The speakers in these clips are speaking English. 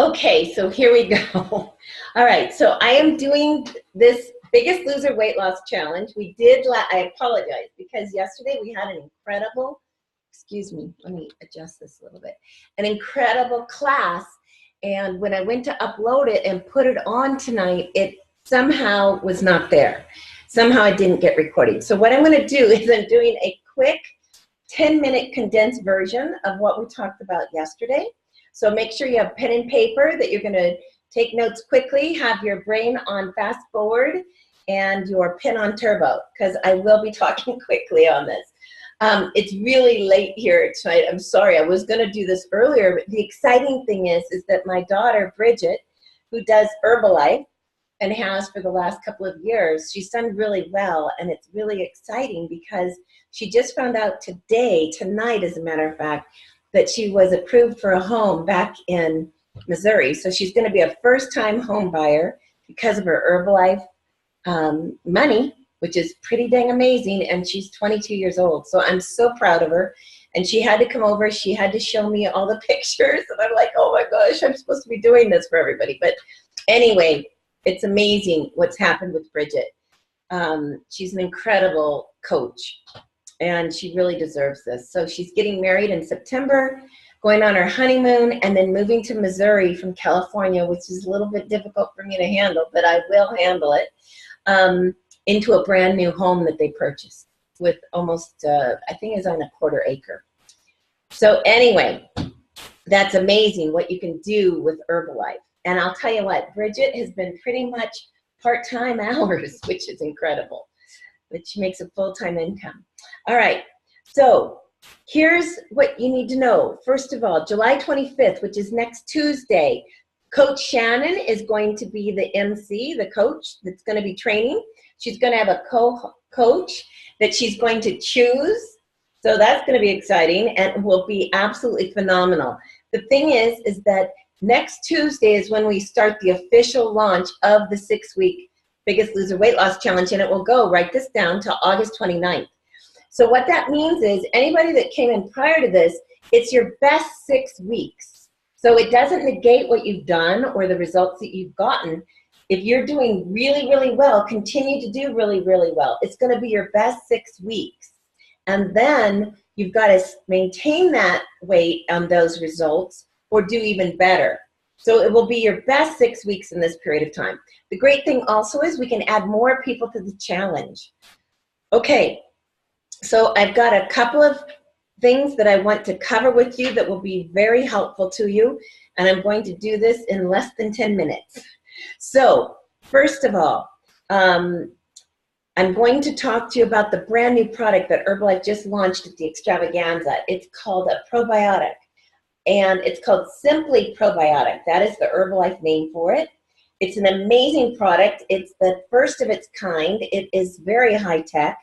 Okay, so here we go. All right, so I am doing this Biggest Loser Weight Loss Challenge. I apologize because yesterday we had an incredible, excuse me, let me adjust this a little bit, an incredible class. And when I went to upload it and put it on tonight, it somehow was not there. Somehow I didn't get recorded. So what I'm going to do is I'm doing a quick 10-minute condensed version of what we talked about yesterday. So make sure you have pen and paper, that you're going to take notes quickly, have your brain on fast forward, and your pen on turbo, because I will be talking quickly on this. It's really late here tonight. I'm sorry. I was going to do this earlier, but the exciting thing is that my daughter, Bridget, who does Herbalife and has for the last couple of years, she's done really well, and it's really exciting because she just found out tonight, as a matter of fact, that she was approved for a home back in Missouri. So she's going to be a first-time home buyer because of her Herbalife money, which is pretty dang amazing, and she's 22 years old. So I'm so proud of her. And she had to come over. She had to show me all the pictures, and I'm like, oh my gosh, I'm supposed to be doing this for everybody. But anyway, it's amazing what's happened with Bridget. She's an incredible coach, and she really deserves this. So she's getting married in September, going on her honeymoon, and then moving to Missouri from California, which is a little bit difficult for me to handle, but I will handle it, into a brand new home that they purchased with almost, I think it's on a 1/4 acre. So anyway, that's amazing what you can do with Herbalife. And I'll tell you what, Bridget has been pretty much part-time hours, which is incredible, but she makes a full-time income. All right, so here's what you need to know. First of all, July 25th, which is next Tuesday, Coach Shannon is going to be the MC, the coach that's going to be training. She's going to have a co-coach that she's going to choose. So that's going to be exciting and will be absolutely phenomenal. The thing is that next Tuesday is when we start the official launch of the 6-week Biggest Loser Weight Loss Challenge, and it will go, write this down, till August 29th. So what that means is anybody that came in prior to this, it's your best 6 weeks. So it doesn't negate what you've done or the results that you've gotten. If you're doing really, really well, continue to do really, really well. It's going to be your best 6 weeks. And then you've got to maintain that weight on those results or do even better. So it will be your best 6 weeks in this period of time. The great thing also is we can add more people to the challenge. Okay, so I've got a couple of things that I want to cover with you that will be very helpful to you, and I'm going to do this in less than 10 minutes. So first of all, I'm going to talk to you about the brand new product that Herbalife just launched at the extravaganza. It's called a probiotic, and it's called Simply Probiotic. That is the Herbalife name for it. It's an amazing product. It's the first of its kind. It is very high tech.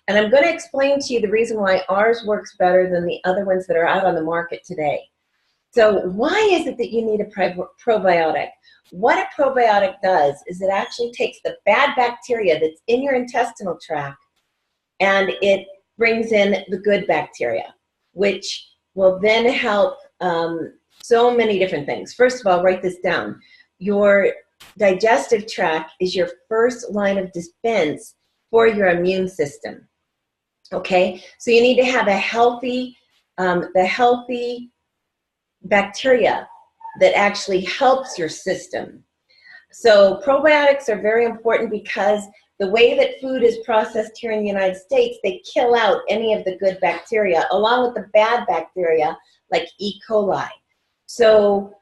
And I'm going to explain to you the reason why ours works better than the other ones that are out on the market today. So why is it that you need a probiotic? What a probiotic does is it actually takes the bad bacteria that's in your intestinal tract and it brings in the good bacteria, which will then help so many different things. First of all, write this down. Your digestive tract is your first line of defense for your immune system. Okay, so you need to have a healthy, the healthy bacteria that actually helps your system. So probiotics are very important because the way that food is processed here in the United States, they kill out any of the good bacteria along with the bad bacteria like E. coli. So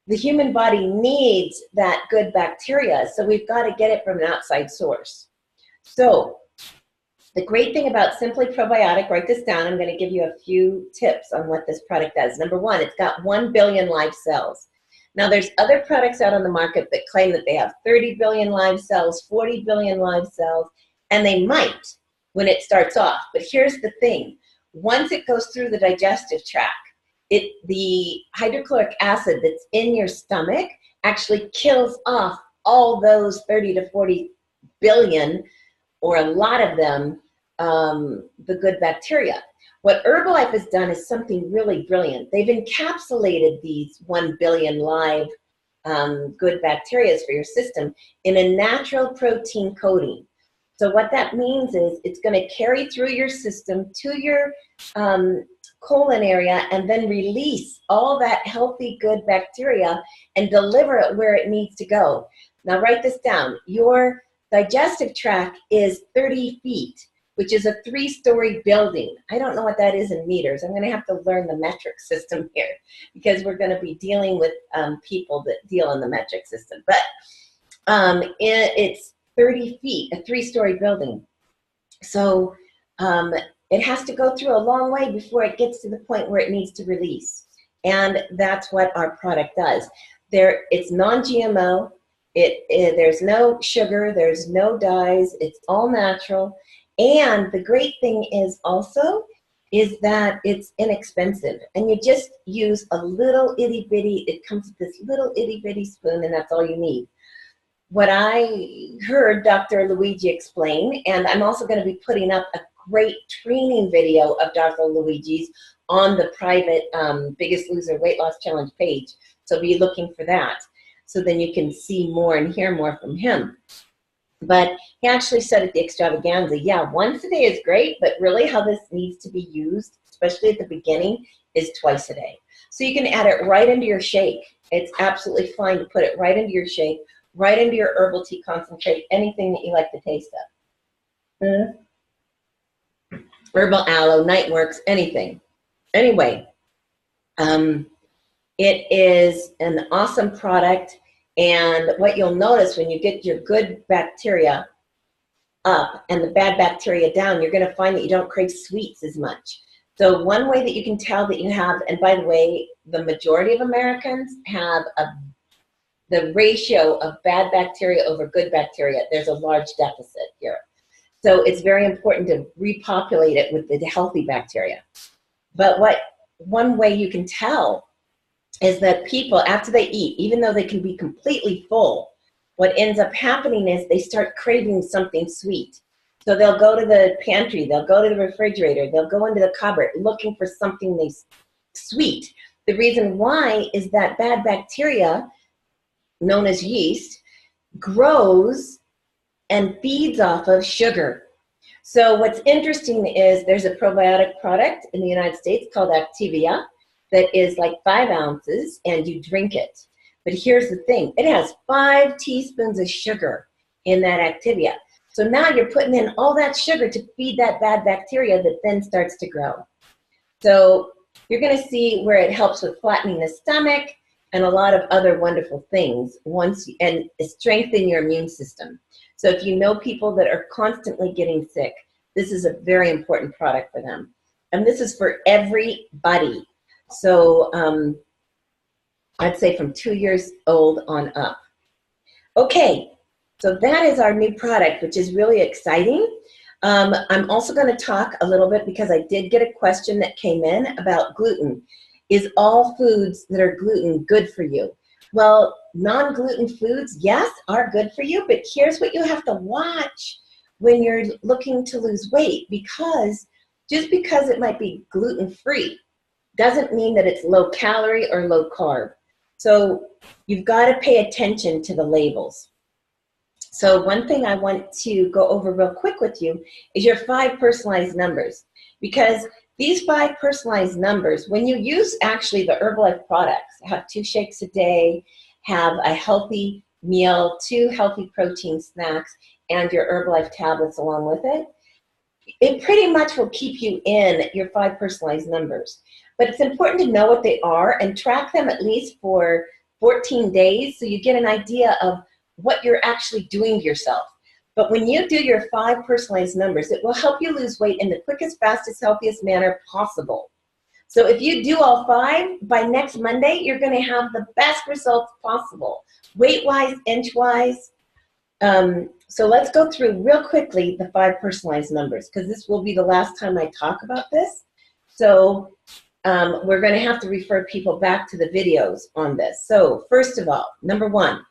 the human body needs that good bacteria, so we've got to get it from an outside source. So the great thing about Simply Probiotic, write this down, I'm going to give you a few tips on what this product does. Number one, it's got 1 billion live cells. Now there's other products out on the market that claim that they have 30 billion live cells, 40 billion live cells, and they might when it starts off. But here's the thing, once it goes through the digestive tract, the hydrochloric acid that's in your stomach actually kills off all those 30 to 40 billion, or a lot of them, the good bacteria. What Herbalife has done is something really brilliant. They've encapsulated these 1 billion live good bacteria for your system in a natural protein coating. So what that means is it's going to carry through your system to your colon area and then release all that healthy, good bacteria and deliver it where it needs to go. Now write this down. Your digestive tract is 30 feet, which is a 3-story building. I don't know what that is in meters. I'm going to have to learn the metric system here because we're going to be dealing with people that deal in the metric system. But it's 30 feet, a 3-story building. So it has to go through a long way before it gets to the point where it needs to release. And that's what our product does. It's non-GMO. There's no sugar. There's no dyes. It's all natural. And the great thing is also is that it's inexpensive. And you just use a little itty bitty, it comes with this little itty bitty spoon, and that's all you need. What I heard Dr. Luigi explain, and I'm also going to be putting up a great training video of Dr. Luigi's on the private Biggest Loser Weight Loss Challenge page. So be looking for that. So then you can see more and hear more from him. But he actually said at the extravaganza, yeah, once a day is great, but really how this needs to be used, especially at the beginning, is twice a day. So you can add it right into your shake. It's absolutely fine to put it right into your shake, right into your herbal tea concentrate, anything that you like the taste of. Herbal aloe, Nightworks, anything. Anyway, it is an awesome product. And what you'll notice when you get your good bacteria up and the bad bacteria down, you're going to find that you don't crave sweets as much. So one way that you can tell that you have, and by the way, the majority of Americans have the ratio of bad bacteria over good bacteria. There's a large deficit here. So it's very important to repopulate it with the healthy bacteria. But one way you can tell is that people, after they eat, even though they can be completely full, what ends up happening is they start craving something sweet. So they'll go to the pantry, they'll go to the refrigerator, they'll go into the cupboard looking for something sweet. The reason why is that bad bacteria, known as yeast, grows and feeds off of sugar. So what's interesting is there's a probiotic product in the United States called Activia that is like 5 ounces, and you drink it. But here's the thing, it has 5 teaspoons of sugar in that Activia. So now you're putting in all that sugar to feed that bad bacteria that then starts to grow. So you're gonna see where it helps with flattening the stomach and a lot of other wonderful things and strengthen your immune system. So if you know people that are constantly getting sick, this is a very important product for them. And this is for everybody. So I'd say from 2 years old on up. Okay, so that is our new product, which is really exciting. I'm also going to talk a little bit because I did get a question that came in about gluten. Is all foods that are gluten good for you? Well, non-gluten foods, yes, are good for you, but here's what you have to watch when you're looking to lose weight, because just because it might be gluten-free doesn't mean that it's low calorie or low carb. So you've got to pay attention to the labels. So one thing I want to go over real quick with you is your 5 personalized numbers, because these 5 personalized numbers, when you use actually the Herbalife products, have 2 shakes a day, have a healthy meal, 2 healthy protein snacks, and your Herbalife tablets along with it, it pretty much will keep you in your 5 personalized numbers. But it's important to know what they are and track them at least for 14 days so you get an idea of what you're actually doing to yourself. But when you do your 5 personalized numbers, it will help you lose weight in the quickest, fastest, healthiest manner possible. So if you do all 5, by next Monday, you're going to have the best results possible, weight-wise, inch-wise. So let's go through real quickly the 5 personalized numbers, because this will be the last time I talk about this. So we're going to have to refer people back to the videos on this. So first of all, number 1,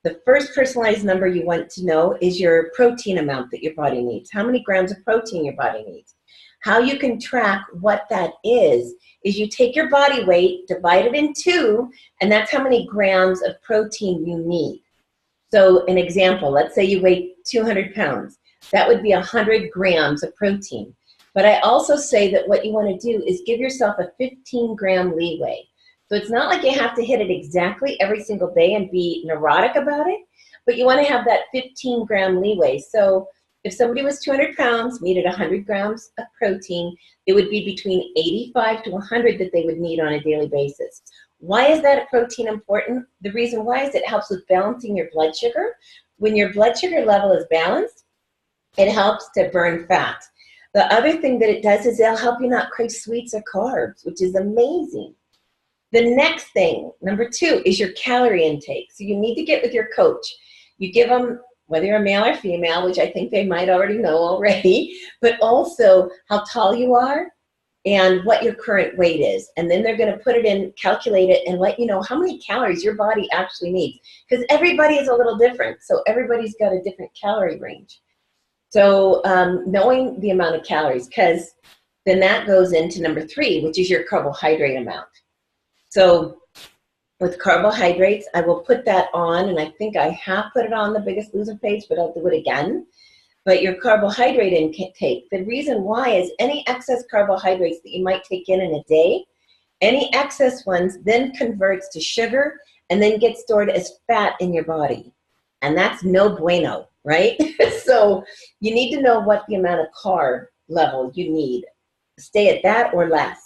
the first personalized number you want to know is your protein amount that your body needs. How many grams of protein your body needs? how you can track what that is you take your body weight, divide it in 2, and that's how many grams of protein you need. So an example, let's say you weigh 200 pounds. That would be 100 grams of protein. But I also say that what you want to do is give yourself a 15-gram leeway. So it's not like you have to hit it exactly every single day and be neurotic about it, but you want to have that 15-gram leeway. So if somebody was 200 pounds, needed 100 grams of protein, it would be between 85 to 100 that they would need on a daily basis. Why is that protein important? The reason why is it helps with balancing your blood sugar. When your blood sugar level is balanced, it helps to burn fat. The other thing that it does is it'll help you not crave sweets or carbs, which is amazing. The next thing, number 2, is your calorie intake. So you need to get with your coach. You give them, whether you're a male or female, which I think they might already know already, but also how tall you are and what your current weight is. And then they're going to put it in, calculate it, and let you know how many calories your body actually needs. Because everybody is a little different, so everybody's got a different calorie range. So knowing the amount of calories, because then that goes into number 3, which is your carbohydrate amount. So with carbohydrates, I will put that on, and I think I have put it on the Biggest Loser page, but I'll do it again. But your carbohydrate intake, the reason why is any excess carbohydrates that you might take in a day, any excess ones then converts to sugar and then gets stored as fat in your body. And that's no bueno, right? So you need to know what the amount of carb level you need. Stay at that or less.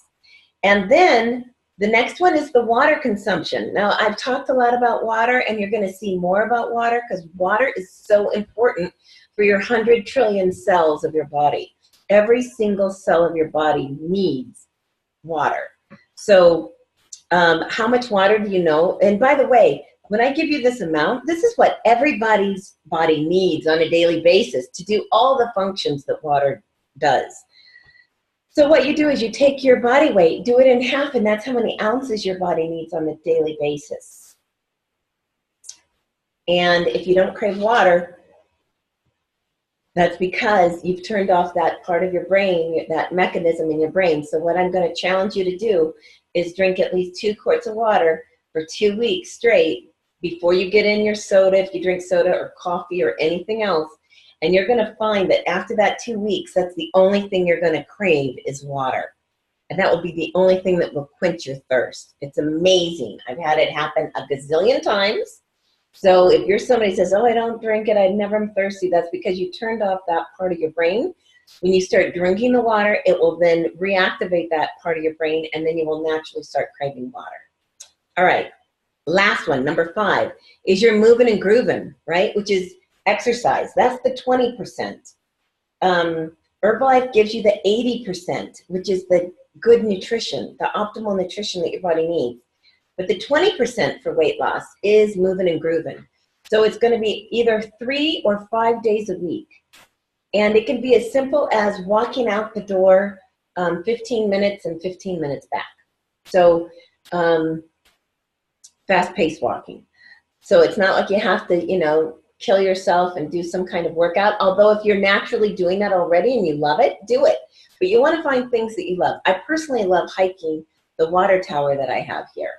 And then the next one is the water consumption. Now, I've talked a lot about water, and you're going to see more about water because water is so important for your 100 trillion cells of your body. Every single cell of your body needs water. So how much water do you know? And by the way, when I give you this amount, this is what everybody's body needs on a daily basis to do all the functions that water does. So what you do is you take your body weight, do it in half, and that's how many ounces your body needs on a daily basis. And if you don't crave water, that's because you've turned off that part of your brain, that mechanism in your brain. So what I'm going to challenge you to do is drink at least 2 quarts of water for 2 weeks straight before you get in your soda, if you drink soda or coffee or anything else. And you're going to find that after that 2 weeks, that's the only thing you're going to crave is water. And that will be the only thing that will quench your thirst. It's amazing. I've had it happen a gazillion times. So if you're somebody who says, oh, I don't drink it, I never am thirsty, that's because you turned off that part of your brain. When you start drinking the water, it will then reactivate that part of your brain, and then you will naturally start craving water. All right, last one, number 5, is your moving and grooving, right, which is exercise. That's the 20%. Herbalife gives you the 80%, which is the good nutrition, the optimal nutrition that your body needs. But the 20% for weight loss is moving and grooving. So it's going to be either 3 or 5 days a week. And it can be as simple as walking out the door 15 minutes and 15 minutes back. So fast-paced walking. So it's not like you have to, kill yourself and do some kind of workout. Although if you're naturally doing that already and you love it, do it. But you want to find things that you love. I personally love hiking the water tower that I have here.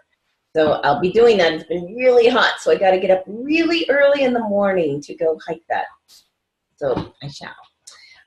So I'll be doing that. It's been really hot, so I got to get up really early in the morning to go hike that. So I shall.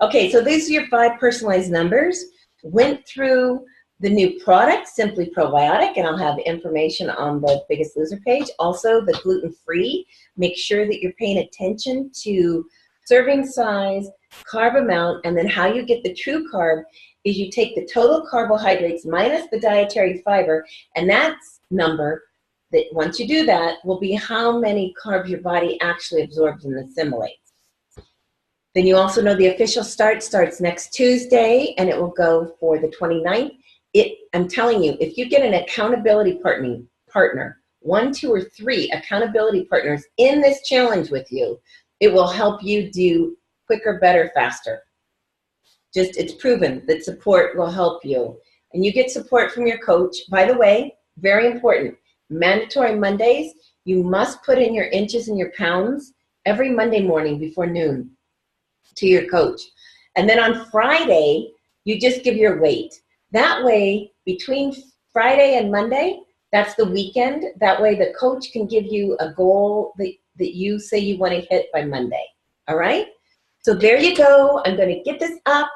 Okay, so these are your 5 personalized numbers. Went through the new product, Simply Probiotic, and I'll have information on the Biggest Loser page. Also, the gluten-free. Make sure that you're paying attention to serving size, carb amount, and then how you get the true carb is you take the total carbohydrates minus the dietary fiber, and that's number that once you do that will be how many carbs your body actually absorbs and assimilates. Then you also know the official start starts next Tuesday, and it will go for the 29th. I'm telling you, if you get an accountability partner, 1, 2, or 3 accountability partners in this challenge with you, it will help you do quicker, better, faster. It's proven that support will help you. And you get support from your coach. By the way, very important, mandatory Mondays, you must put in your inches and your pounds every Monday morning before noon to your coach. And then on Friday, you just give your weight. That way, between Friday and Monday, that's the weekend. That way the coach can give you a goal that you say you want to hit by Monday. All right? So there you go. I'm going to get this up.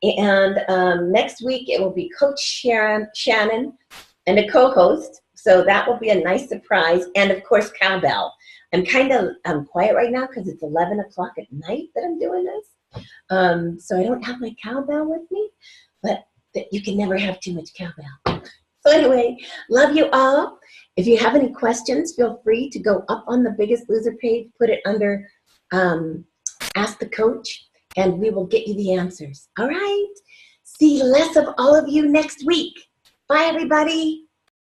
And next week it will be Coach Shannon and a co-host. So that will be a nice surprise. And of course, cowbell. I'm kind of quiet right now because it's 11 o'clock at night that I'm doing this. So I don't have my cowbell with me, but you can never have too much cowbell. So anyway, love you all. If you have any questions, feel free to go up on the Biggest Loser page, put it under Ask the Coach, and we will get you the answers. All right? See less of all of you next week. Bye, everybody.